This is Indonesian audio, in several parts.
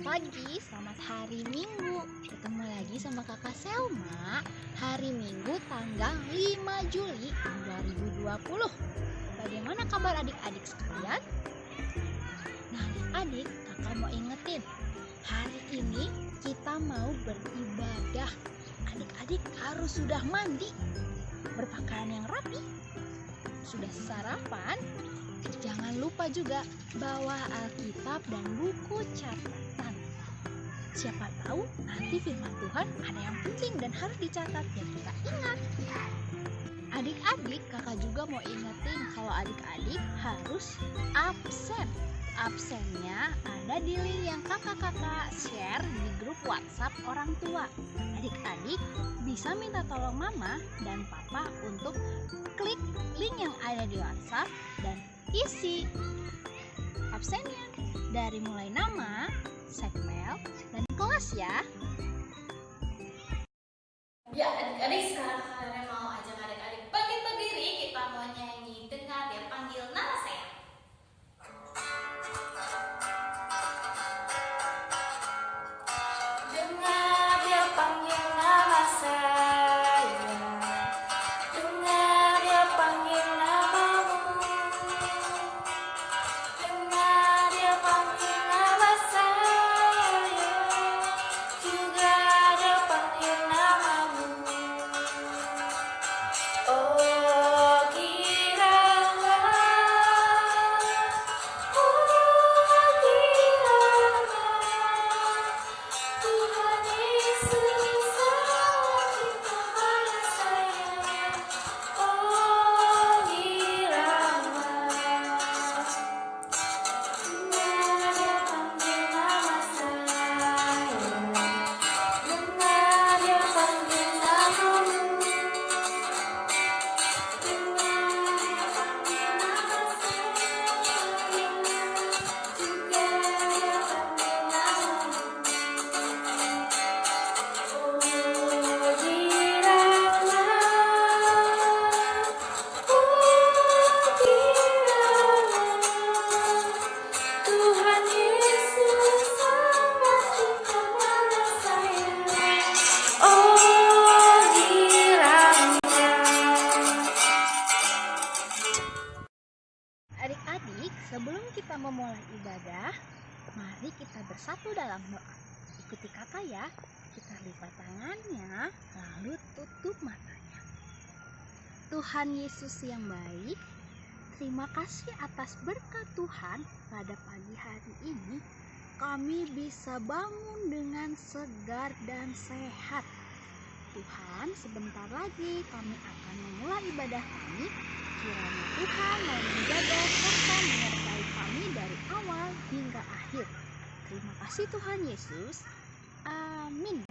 pagi, selamat hari Minggu. Ketemu lagi sama kakak Selma. Hari Minggu tanggal 5 Juli 2020. Bagaimana kabar adik-adik sekalian? Nah adik-adik, kakak mau ingetin, hari ini kita mau beribadah. Adik-adik harus sudah mandi, berpakaian yang rapi, sudah sarapan. Jangan lupa juga bawa Alkitab dan buku catatan. Siapa tahu nanti firman Tuhan ada yang penting dan harus dicatat ya kita ingat. Adik-adik, kakak juga mau ingetin kalau adik-adik harus absen. Absennya ada di link yang kakak-kakak share di grup WhatsApp orang tua. Adik-adik bisa minta tolong mama dan papa untuk klik link yang ada di WhatsApp dan isi absennya dari mulai nama, segmen, dan kelas ya. Ya adik-adik, sekarang kalian mau ajak adik-adik bangkit berdiri. Kita mau nyanyi Dengar Dia Panggil Nama Saya. Dengar Dia panggil nama saya, dengar Dia panggil namamu, dengar Dia panggil nama saya, juga Dia panggil namamu. Oh giralah, Tuhan Yesus sangat cinta pada saya. Oh giralah, dengar Dia panggil nama saya, dengar Dia panggil namamu, dengar Dia panggil nama saya, juga Dia panggil namamu. Oh giralah, Tuhan Yesus sangat cinta pada saya. Oh giralah. Adik-adik, sebelum kita memulai ibadah, mari kita bersatu dalam doa. Ikuti kakak ya. Kita lipat tangannya, lalu tutup matanya. Tuhan Yesus yang baik, terima kasih atas berkat Tuhan pada pagi hari ini. Kami bisa bangun dengan segar dan sehat. Tuhan, sebentar lagi kami akan memulai ibadah kami. Kiranya Tuhan mau menjaga serta menyertai kami dari awal hingga akhir. Terima kasih Tuhan Yesus. Amin.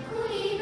Ku di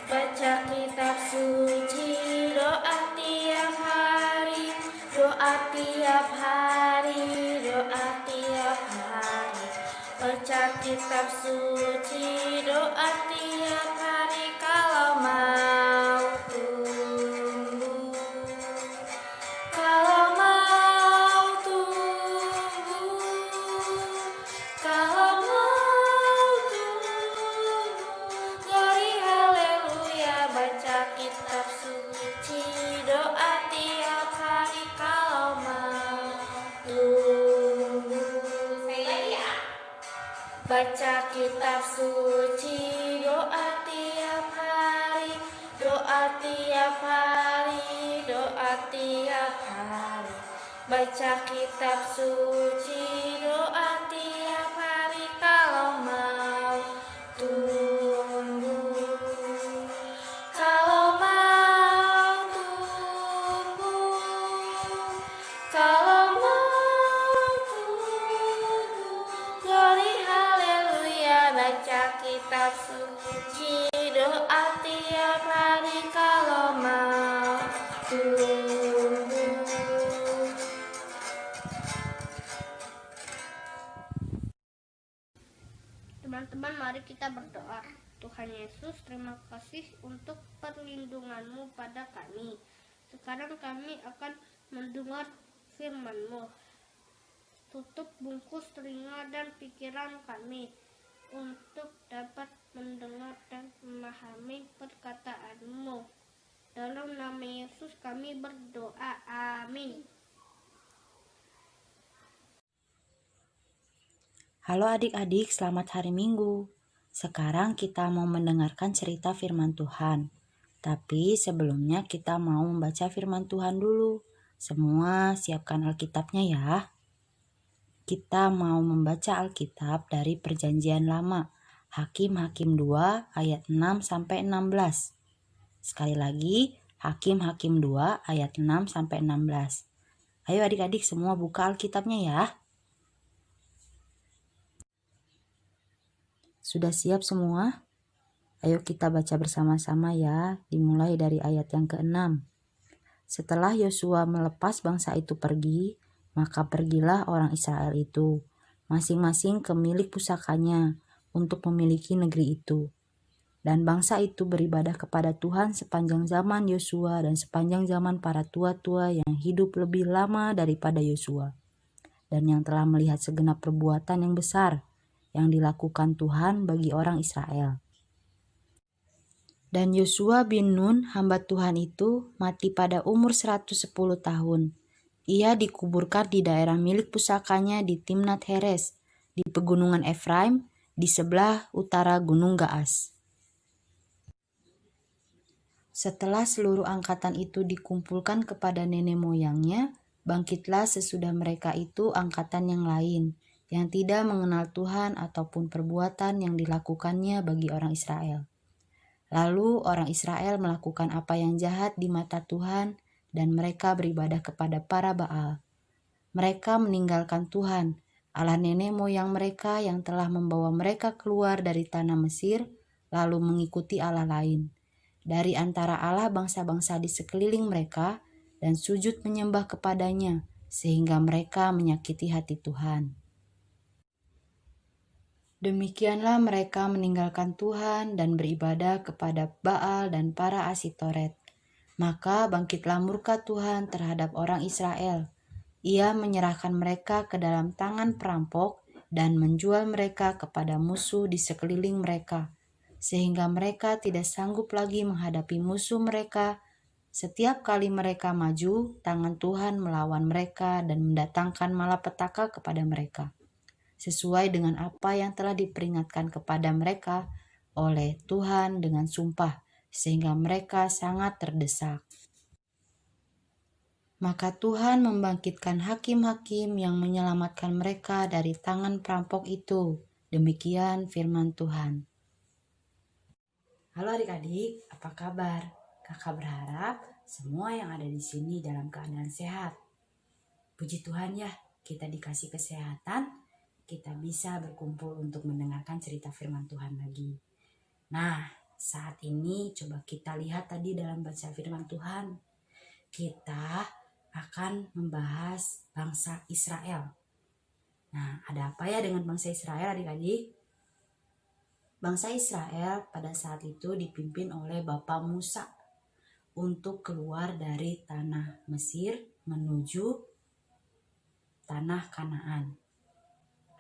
Baca kitab suci, doa tiap hari, doa tiap hari, doa tiap hari. Baca kitab suci, doa tiap hari kalau mau tumbuh. Kalau mau tumbuh, kalau mau tumbuh, glory haleluya. Baca kitab suci, doa tiap hari kalau mau tumbuh. Sekali lagi ya. Baca kitab suci, doa tiap hari, doa tiap hari, doa tiap hari. Baca kitab suci, doa tiap hari kalau mau tumbuh. Kalau mau tumbuh, kalau mau tumbuh, glory haleluya. Baca kitab suci, doa tiap hari kalau mau tumbuh. Teman-teman, mari kita berdoa. Tuhan Yesus, terima kasih untuk perlindungan-Mu pada kami. Sekarang kami akan mendengar firman-Mu. Tutup bungkus telinga dan pikiran kami untuk dapat mendengar dan memahami perkataan-Mu. Dalam nama Yesus kami berdoa. Amin. Halo adik-adik, selamat hari Minggu. Sekarang kita mau mendengarkan cerita firman Tuhan. Tapi sebelumnya kita mau membaca firman Tuhan dulu. Semua siapkan Alkitabnya ya. Kita mau membaca Alkitab dari Perjanjian Lama, Hakim-Hakim 2 ayat 6-16. Sekali lagi, Hakim-Hakim 2 ayat 6-16. Ayo adik-adik semua buka Alkitabnya ya. Sudah siap semua? Ayo kita baca bersama-sama ya, dimulai dari ayat yang ke-6. Setelah Yosua melepas bangsa itu pergi, maka pergilah orang Israel itu, masing-masing ke milik pusakanya, untuk memiliki negeri itu. Dan bangsa itu beribadah kepada Tuhan sepanjang zaman Yosua dan sepanjang zaman para tua-tua yang hidup lebih lama daripada Yosua, dan yang telah melihat segenap perbuatan yang besar yang dilakukan Tuhan bagi orang Israel. Dan Yosua bin Nun, hamba Tuhan itu, mati pada umur 110 tahun. Ia dikuburkan di daerah milik pusakanya di Timnat Heres, di pegunungan Efraim, di sebelah utara Gunung Gaas. Setelah seluruh angkatan itu dikumpulkan kepada nenek moyangnya, bangkitlah sesudah mereka itu angkatan yang lain, yang tidak mengenal Tuhan ataupun perbuatan yang dilakukannya bagi orang Israel. Lalu orang Israel melakukan apa yang jahat di mata Tuhan, dan mereka beribadah kepada para Baal. Mereka meninggalkan Tuhan, Allah nenek moyang mereka yang telah membawa mereka keluar dari tanah Mesir, lalu mengikuti Allah lain dari antara Allah bangsa-bangsa di sekeliling mereka, dan sujud menyembah kepadanya, sehingga mereka menyakiti hati Tuhan. Demikianlah mereka meninggalkan Tuhan dan beribadah kepada Baal dan para Asitoret. Maka bangkitlah murka Tuhan terhadap orang Israel. Ia menyerahkan mereka ke dalam tangan perampok dan menjual mereka kepada musuh di sekeliling mereka, sehingga mereka tidak sanggup lagi menghadapi musuh mereka. Setiap kali mereka maju, tangan Tuhan melawan mereka dan mendatangkan malapetaka kepada mereka, sesuai dengan apa yang telah diperingatkan kepada mereka oleh Tuhan dengan sumpah, sehingga mereka sangat terdesak. Maka Tuhan membangkitkan hakim-hakim yang menyelamatkan mereka dari tangan perampok itu. Demikian firman Tuhan. Halo adik-adik, apa kabar? Kakak berharap semua yang ada di sini dalam keadaan sehat. Puji Tuhan ya, kita dikasih kesehatan, kita bisa berkumpul untuk mendengarkan cerita firman Tuhan lagi. Nah, saat ini coba kita lihat tadi dalam baca firman Tuhan. Kita akan membahas bangsa Israel. Nah, ada apa ya dengan bangsa Israel adik-adik? Bangsa Israel pada saat itu dipimpin oleh Bapak Musa untuk keluar dari tanah Mesir menuju tanah Kanaan.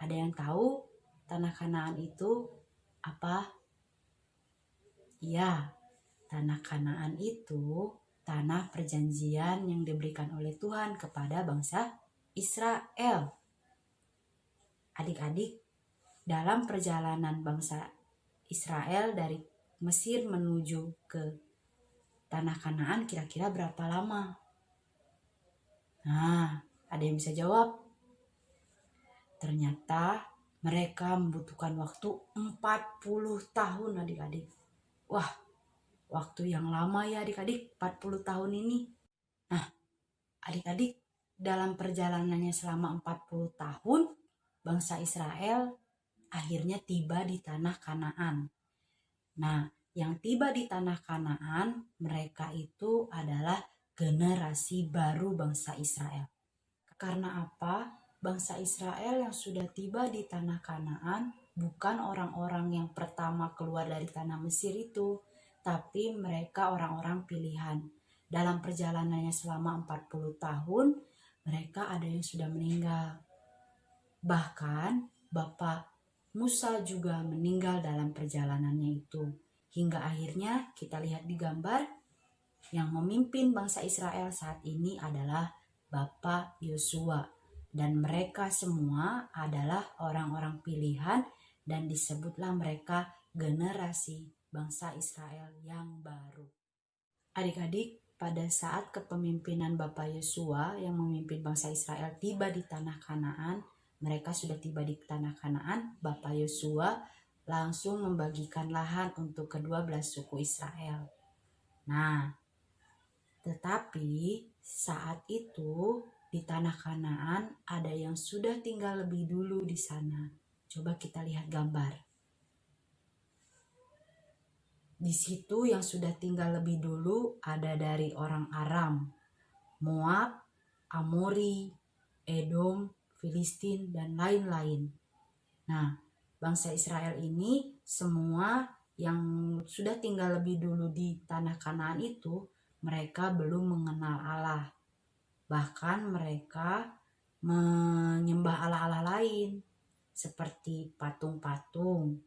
Ada yang tahu tanah Kanaan itu apa? Ya, tanah Kanaan itu tanah perjanjian yang diberikan oleh Tuhan kepada bangsa Israel. Adik-adik, dalam perjalanan bangsa Israel dari Mesir menuju ke tanah Kanaan kira-kira berapa lama? Nah, ada yang bisa jawab? Ternyata mereka membutuhkan waktu 40 tahun adik-adik. Wah, waktu yang lama ya adik-adik, 40 tahun ini. Nah, adik-adik, dalam perjalanannya selama 40 tahun, bangsa Israel akhirnya tiba di tanah Kanaan. Nah, yang tiba di tanah Kanaan, mereka itu adalah generasi baru bangsa Israel. Karena apa? Bangsa Israel yang sudah tiba di tanah Kanaan bukan orang-orang yang pertama keluar dari tanah Mesir itu, tapi mereka orang-orang pilihan. Dalam perjalanannya selama 40 tahun, mereka ada yang sudah meninggal. Bahkan Bapak Musa juga meninggal dalam perjalanannya itu. Hingga akhirnya kita lihat di gambar, yang memimpin bangsa Israel saat ini adalah Bapak Yosua. Dan mereka semua adalah orang-orang pilihan dan disebutlah mereka generasi bangsa Israel yang baru. Adik-adik, pada saat kepemimpinan Bapak Yosua yang memimpin bangsa Israel tiba di tanah Kanaan, mereka sudah tiba di tanah Kanaan, Bapak Yosua langsung membagikan lahan untuk ke-12 suku Israel. Nah, tetapi saat itu di tanah Kanaan ada yang sudah tinggal lebih dulu di sana. Coba kita lihat gambar. Di situ yang sudah tinggal lebih dulu ada dari orang Aram, Moab, Amori, Edom, Filistin, dan lain-lain. Nah, bangsa Israel ini semua yang sudah tinggal lebih dulu di tanah Kanaan itu, mereka belum mengenal Allah. Bahkan mereka menyembah Allah-Allah lain seperti patung-patung,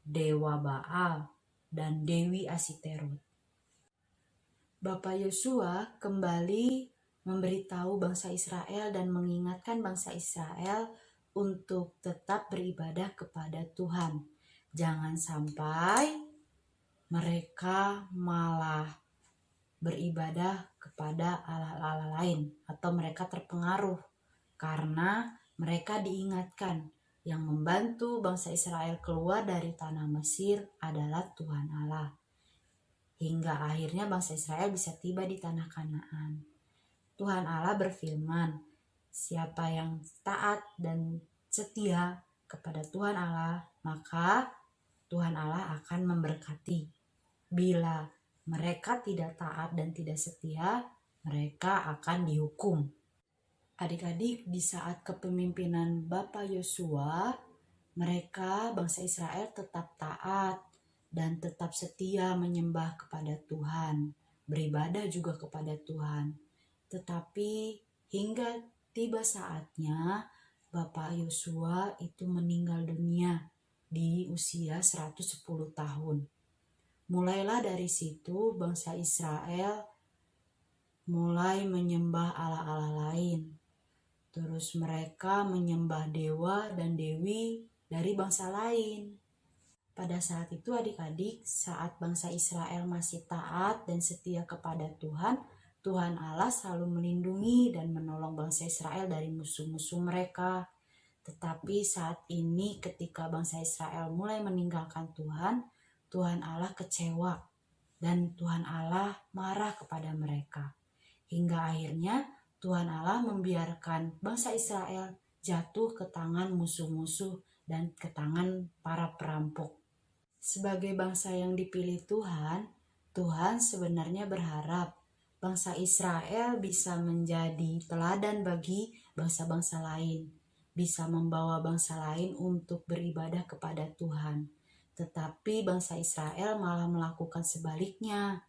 dewa Baal, dan Dewi Asiterot. Bapak Yosua kembali memberitahu bangsa Israel dan mengingatkan bangsa Israel untuk tetap beribadah kepada Tuhan. Jangan sampai mereka malah beribadah kepada Allah-Allah lain atau mereka terpengaruh, karena mereka diingatkan yang membantu bangsa Israel keluar dari tanah Mesir adalah Tuhan Allah. Hingga akhirnya bangsa Israel bisa tiba di tanah Kanaan. Tuhan Allah berfirman, siapa yang taat dan setia kepada Tuhan Allah, maka Tuhan Allah akan memberkati. Bila mereka tidak taat dan tidak setia, mereka akan dihukum. Adik-adik, di saat kepemimpinan Bapak Yosua, mereka bangsa Israel tetap taat dan tetap setia menyembah kepada Tuhan, beribadah juga kepada Tuhan. Tetapi hingga tiba saatnya Bapak Yosua itu meninggal dunia di usia 110 tahun. Mulailah dari situ bangsa Israel mulai menyembah Allah-Allah lain. Terus mereka menyembah dewa dan dewi dari bangsa lain. Pada saat itu adik-adik, saat bangsa Israel masih taat dan setia kepada Tuhan, Tuhan Allah selalu melindungi dan menolong bangsa Israel dari musuh-musuh mereka. Tetapi saat ini ketika bangsa Israel mulai meninggalkan Tuhan, Tuhan Allah kecewa dan Tuhan Allah marah kepada mereka. Hingga akhirnya Tuhan Allah membiarkan bangsa Israel jatuh ke tangan musuh-musuh dan ke tangan para perampok. Sebagai bangsa yang dipilih Tuhan, Tuhan sebenarnya berharap bangsa Israel bisa menjadi teladan bagi bangsa-bangsa lain, bisa membawa bangsa lain untuk beribadah kepada Tuhan. Tetapi bangsa Israel malah melakukan sebaliknya.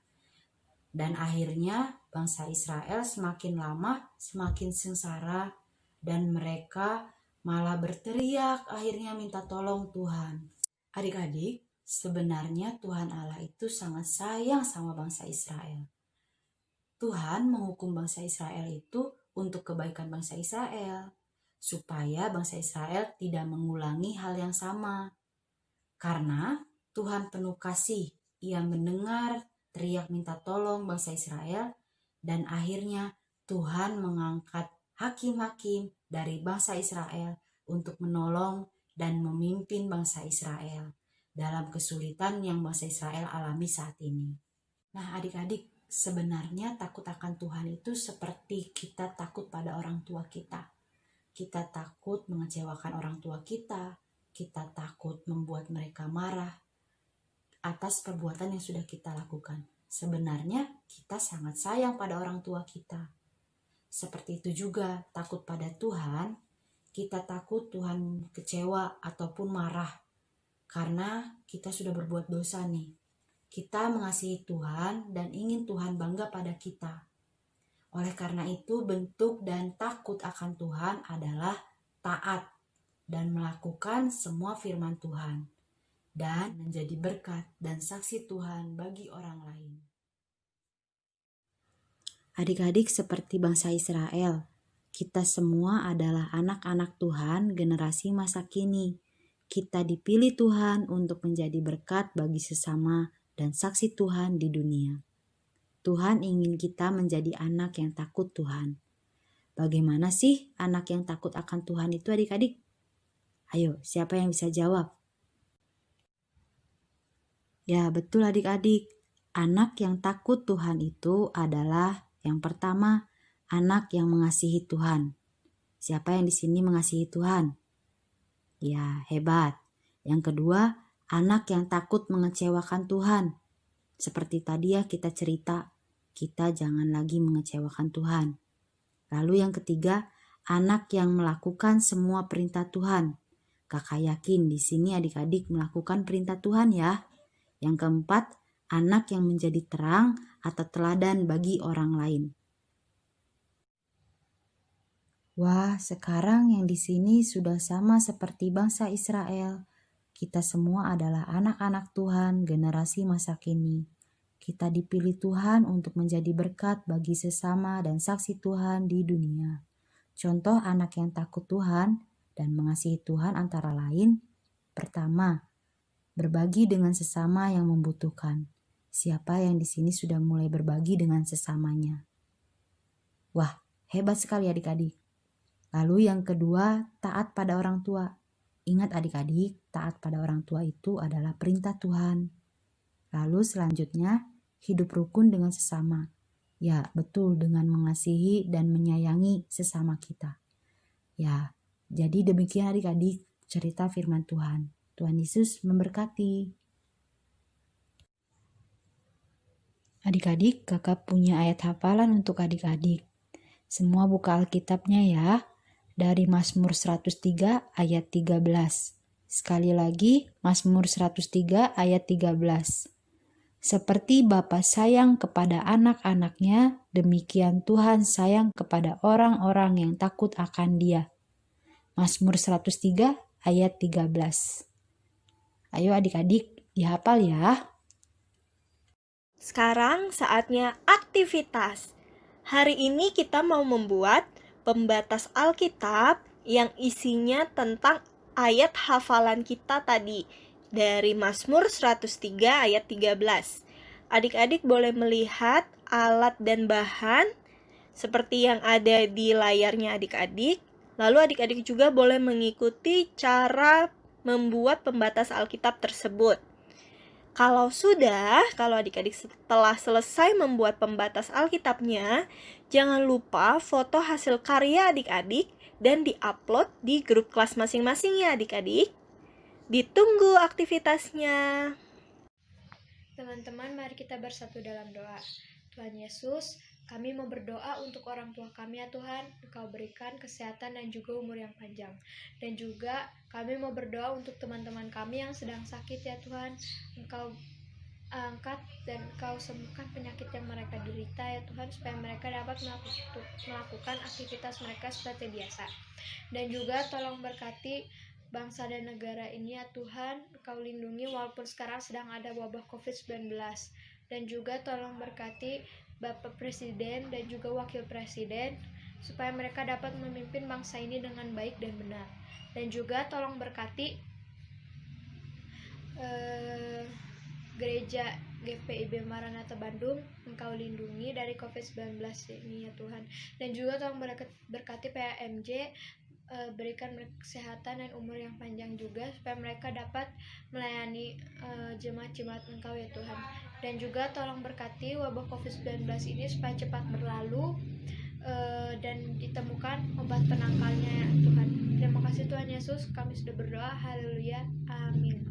Dan akhirnya bangsa Israel semakin lama semakin sengsara dan mereka malah berteriak akhirnya minta tolong Tuhan. Adik-adik, sebenarnya Tuhan Allah itu sangat sayang sama bangsa Israel. Tuhan menghukum bangsa Israel itu untuk kebaikan bangsa Israel, supaya bangsa Israel tidak mengulangi hal yang sama. Karena Tuhan penuh kasih, Ia mendengar teriak minta tolong bangsa Israel, dan akhirnya Tuhan mengangkat hakim-hakim dari bangsa Israel untuk menolong dan memimpin bangsa Israel dalam kesulitan yang bangsa Israel alami saat ini. Nah adik-adik, sebenarnya takut akan Tuhan itu seperti kita takut pada orang tua kita. Kita takut mengecewakan orang tua kita takut membuat mereka marah atas perbuatan yang sudah kita lakukan. Sebenarnya kita sangat sayang pada orang tua kita. Seperti itu juga takut pada Tuhan, kita takut Tuhan kecewa ataupun marah karena kita sudah berbuat dosa nih. Kita mengasihi Tuhan dan ingin Tuhan bangga pada kita. Oleh karena itu bentuk dan takut akan Tuhan adalah taat dan melakukan semua firman Tuhan dan menjadi berkat dan saksi Tuhan bagi orang lain. Adik-adik seperti bangsa Israel, kita semua adalah anak-anak Tuhan generasi masa kini. Kita dipilih Tuhan untuk menjadi berkat bagi sesama dan saksi Tuhan di dunia. Tuhan ingin kita menjadi anak yang takut Tuhan. Bagaimana sih anak yang takut akan Tuhan itu adik-adik? Ayo, siapa yang bisa jawab? Ya, betul adik-adik. Anak yang takut Tuhan itu adalah yang pertama, anak yang mengasihi Tuhan. Siapa yang di sini mengasihi Tuhan? Ya, hebat. Yang kedua, anak yang takut mengecewakan Tuhan. Seperti tadi ya kita cerita, kita jangan lagi mengecewakan Tuhan. Lalu yang ketiga, anak yang melakukan semua perintah Tuhan. Kakak yakin di sini adik-adik melakukan perintah Tuhan ya. Yang keempat, anak yang menjadi terang atau teladan bagi orang lain. Wah, sekarang yang di sini sudah sama seperti bangsa Israel. Kita semua adalah anak-anak Tuhan generasi masa kini. Kita dipilih Tuhan untuk menjadi berkat bagi sesama dan saksi Tuhan di dunia. Contoh anak yang takut Tuhan dan mengasihi Tuhan antara lain. Pertama, berbagi dengan sesama yang membutuhkan. Siapa yang di sini sudah mulai berbagi dengan sesamanya? Wah, hebat sekali adik-adik. Lalu yang kedua, taat pada orang tua. Ingat adik-adik, taat pada orang tua itu adalah perintah Tuhan. Lalu selanjutnya, hidup rukun dengan sesama. Ya, betul, dengan mengasihi dan menyayangi sesama kita. Ya, jadi demikian adik-adik cerita firman Tuhan. Tuhan Yesus memberkati. Adik-adik, kakak punya ayat hafalan untuk adik-adik. Semua buka Alkitabnya ya. Dari Mazmur 103 ayat 13. Sekali lagi, Mazmur 103 ayat 13. Seperti Bapa sayang kepada anak-anaknya, demikian Tuhan sayang kepada orang-orang yang takut akan Dia. Mazmur 103 ayat 13. Ayo adik-adik, dihafal ya. Sekarang saatnya aktivitas. Hari ini kita mau membuat pembatas Alkitab yang isinya tentang ayat hafalan kita tadi dari Mazmur 103 ayat 13. Adik-adik boleh melihat alat dan bahan seperti yang ada di layarnya adik-adik. Lalu adik-adik juga boleh mengikuti cara membuat pembatas Alkitab tersebut. Kalau adik-adik setelah selesai membuat pembatas Alkitabnya, jangan lupa foto hasil karya adik-adik dan diupload di grup kelas masing-masing ya adik-adik. Ditunggu aktivitasnya. Teman-teman, mari kita bersatu dalam doa. Tuhan Yesus, kami mau berdoa untuk orang tua kami ya Tuhan, Engkau berikan kesehatan dan juga umur yang panjang. Dan juga kami mau berdoa untuk teman-teman kami yang sedang sakit ya Tuhan, Engkau angkat dan Engkau sembuhkan penyakit yang mereka derita ya Tuhan, supaya mereka dapat melakukan aktivitas mereka seperti biasa. Dan juga tolong berkati bangsa dan negara ini ya Tuhan, Engkau lindungi walaupun sekarang sedang ada wabah COVID-19. Dan juga tolong berkati Bapak Presiden dan juga Wakil Presiden, supaya mereka dapat memimpin bangsa ini dengan baik dan benar. Dan juga tolong berkati Gereja GPIB Maranatha Bandung, Engkau lindungi dari COVID-19 ini ya Tuhan. Dan juga tolong berkati PAMJ, berikan kesehatan dan umur yang panjang juga, supaya mereka dapat melayani jemaat-jemaat Engkau ya Tuhan. Dan juga tolong berkati wabah COVID-19 ini supaya cepat berlalu dan ditemukan obat penangkalnya ya Tuhan. Terima kasih Tuhan Yesus, kami sudah berdoa. Haleluya, amin.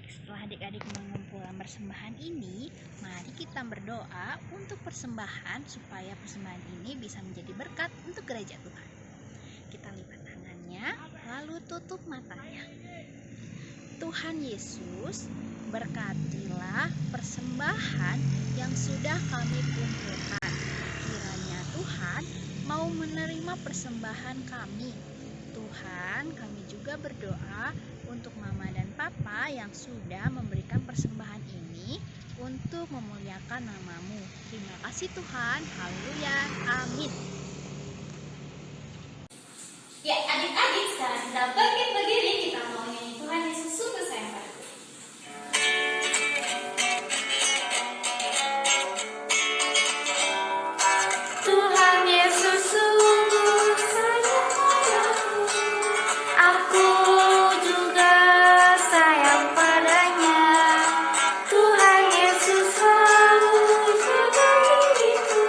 Setelah adik-adik mengumpulkan persembahan ini, mari kita berdoa untuk persembahan supaya persembahan ini bisa menjadi berkat untuk gereja Tuhan. Kita lipat tangannya, lalu tutup matanya. Tuhan Yesus, berkatilah persembahan yang sudah kami kumpulkan. Kiranya Tuhan mau menerima persembahan kami. Tuhan, kami juga berdoa untuk Mama dan Papa yang sudah memberikan persembahan ini untuk memuliakan nama-Mu. Terima kasih Tuhan. Haleluya. Amin. Ya, adik-adik, sekarang kita bangkit berdiri, kita mau nyanyi Tuhan Yesus sungguh sayang padaku. Tuhan Yesus sungguh sayang padaku, aku juga sayang padanya. Tuhan Yesus selalu jaga diriku,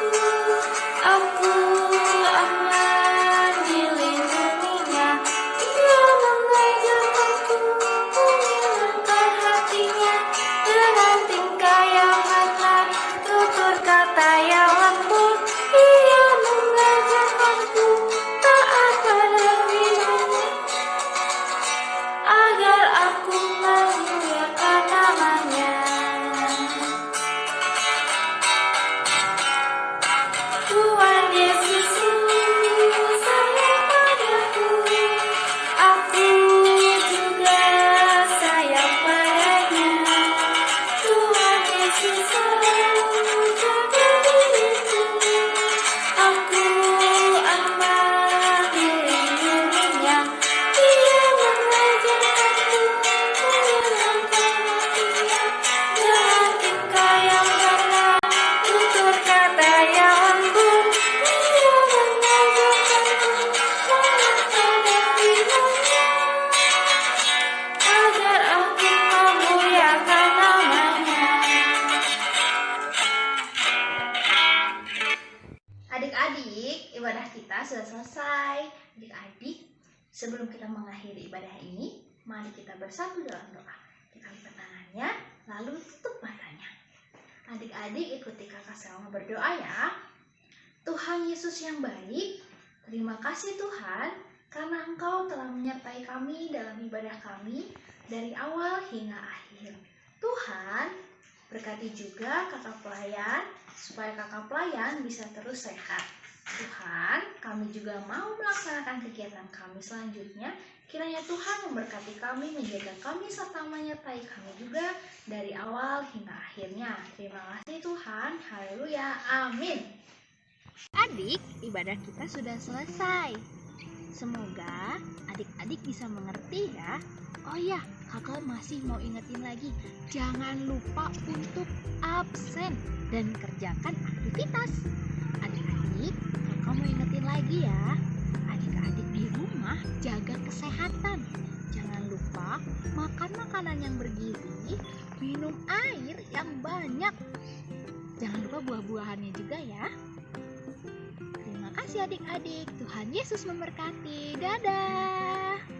aku aman dilindunginya. Dia mengajarkanku menyenangkan hatinya, dengan tingkah yang benar, tutur kata yang lembut. Dia mengajarkanku taat pada firman-Nya, agar aku memuliakan nama-Nya. Tuhan Yesus sungguh sayang padaku, aku juga sayang padanya. Tuhan Yesus selalu jaga diriku, aku aman dilindunginya. Dia mengajarkanku menyenangkan hatinya, dengan tingkah yang benar, tutur kata yang lembut. Dia mengajarkanku taat pada firman-Nya, agar aku memuliakan nama-Nya. Adik-adik, ibadah kita sudah selesai. Adik-adik, sebelum kita mengakhiri ibadah ini, mari kita bersatu dalam doa. Kita lipat tangannya, lalu tutup matanya. Adik-adik, ikuti kakak Selma berdoa ya. Tuhan Yesus yang baik, terima kasih Tuhan, karena Engkau telah menyertai kami dalam ibadah kami dari awal hingga akhir. Tuhan, Berkati juga kakak pelayan, supaya kakak pelayan bisa terus sehat. Tuhan, kami juga mau melaksanakan kegiatan kami selanjutnya. Kiranya Tuhan memberkati kami, menjaga kami, serta menyertai kami juga dari awal hingga akhirnya. Terima kasih Tuhan. Haleluya. Amin. Adik, ibadah kita sudah selesai. Semoga adik-adik bisa mengerti ya. Oh ya, kakak masih mau ingetin lagi, jangan lupa untuk absen dan kerjakan aktivitas. Adik-adik, kakak mau ingetin lagi ya. Adik-adik di rumah jaga kesehatan. Jangan lupa makan makanan yang bergizi, minum air yang banyak. Jangan lupa buah-buahannya juga ya. Terima kasih adik-adik. Tuhan Yesus memberkati. Dadah.